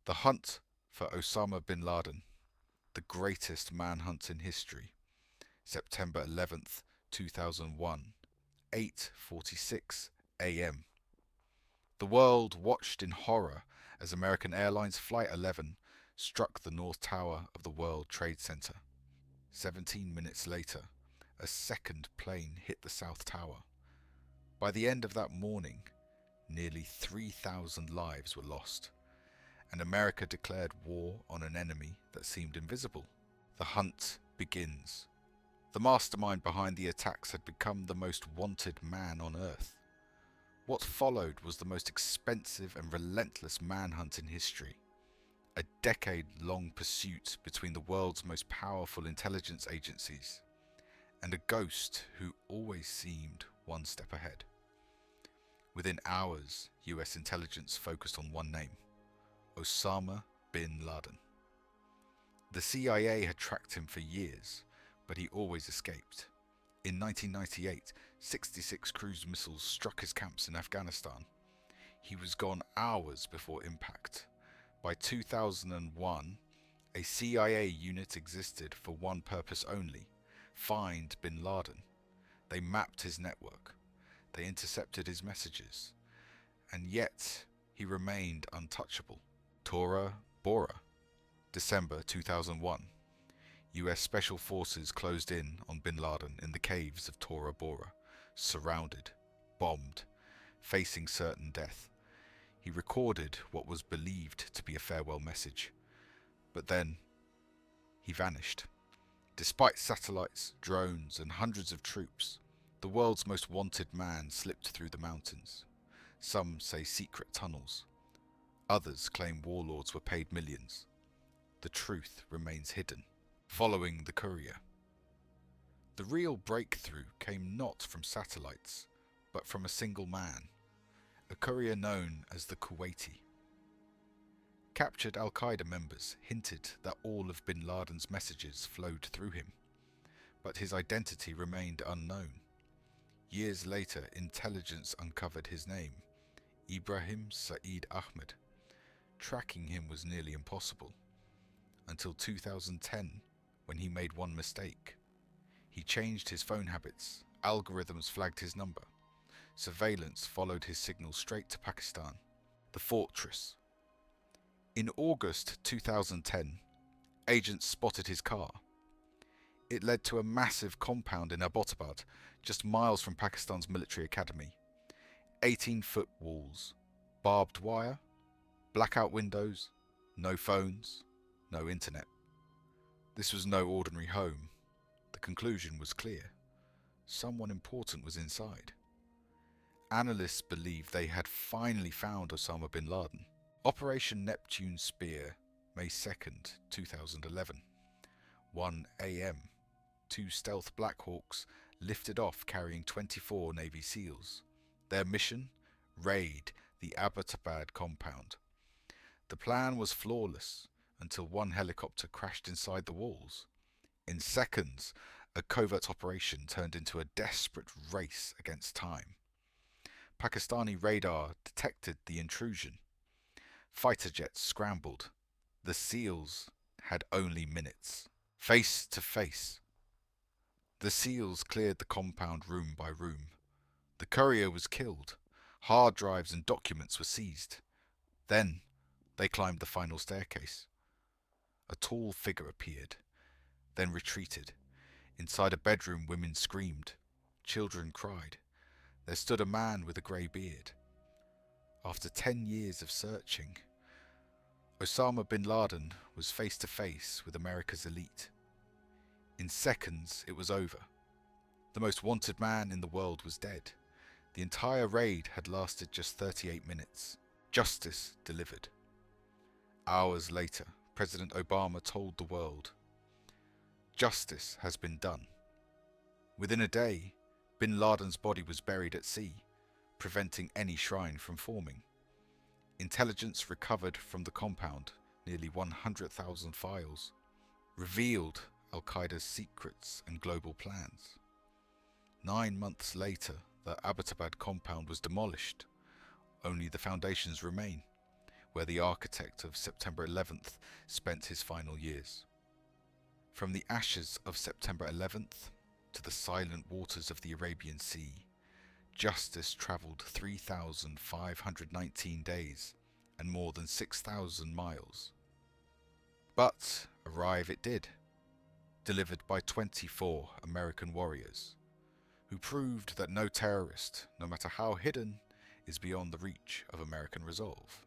The hunt for Osama bin Laden, the greatest manhunt in history. September 11th, 2001, 8:46 a.m. The world watched in horror as American Airlines Flight 11 struck the North Tower of the World Trade Center. 17 minutes later, a second plane hit the South Tower. By the end of that morning, nearly 3,000 lives were lost, and America declared war on an enemy that seemed invisible. The hunt begins. The mastermind behind the attacks had become the most wanted man on Earth. What followed was the most expensive and relentless manhunt in history. A decade-long pursuit between the world's most powerful intelligence agencies and a ghost who always seemed one step ahead. Within hours, US intelligence focused on one name: Osama bin Laden. The CIA had tracked him for years, but he always escaped. In 1998, 66 cruise missiles struck his camps in Afghanistan. He was gone hours before impact. By 2001, a CIA unit existed for one purpose only: find bin Laden. They mapped his network. They intercepted his messages. And yet, he remained untouchable. Tora Bora, December 2001. US Special Forces closed in on bin Laden in the caves of Tora Bora, surrounded, bombed, facing certain death. He recorded what was believed to be a farewell message, but then he vanished. Despite satellites, drones, and hundreds of troops, the world's most wanted man slipped through the mountains. Some say secret tunnels. Others claim warlords were paid millions. The truth remains hidden. Following the courier. The real breakthrough came not from satellites, but from a single man, a courier known as the Kuwaiti. Captured Al-Qaeda members hinted that all of bin Laden's messages flowed through him, but his identity remained unknown. Years later, intelligence uncovered his name: Ibrahim Saeed Ahmed. Tracking him was nearly impossible, until 2010, when he made one mistake. He changed his phone habits, algorithms flagged his number, surveillance followed his signal straight to Pakistan. The fortress. In August 2010, agents spotted his car. It led to a massive compound in Abbottabad, just miles from Pakistan's military academy. 18-foot walls, barbed wire, blackout windows, no phones, no internet. This was no ordinary home. The conclusion was clear. Someone important was inside. Analysts believed they had finally found Osama bin Laden. Operation Neptune Spear, May 2nd, 2011. 1 a.m. 2 stealth Black Hawks lifted off carrying 24 Navy SEALs. Their mission? Raid the Abbottabad compound. The plan was flawless until one helicopter crashed inside the walls. In seconds, a covert operation turned into a desperate race against time. Pakistani radar detected the intrusion. Fighter jets scrambled. The SEALs had only minutes. Face to face. The SEALs cleared the compound room by room. The courier was killed. Hard drives and documents were seized. Then they climbed the final staircase. A tall figure appeared, then retreated. Inside a bedroom, women screamed. Children cried. There stood a man with a grey beard. After 10 years of searching, Osama bin Laden was face to face with America's elite. In seconds, it was over. The most wanted man in the world was dead. The entire raid had lasted just 38 minutes. Justice delivered. Hours later, President Obama told the world, "Justice has been done." Within a day, bin Laden's body was buried at sea, preventing any shrine from forming. Intelligence recovered from the compound nearly 100,000 files, revealed Al-Qaeda's secrets and global plans. 9 months later, the Abbottabad compound was demolished. Only the foundations remain. where the architect of September 11th spent his final years. From the ashes of September 11th to the silent waters of the Arabian Sea, justice travelled 3,519 days and more than 6,000 miles. But arrive it did, delivered by 24 American warriors, who proved that no terrorist, no matter how hidden, is beyond the reach of American resolve.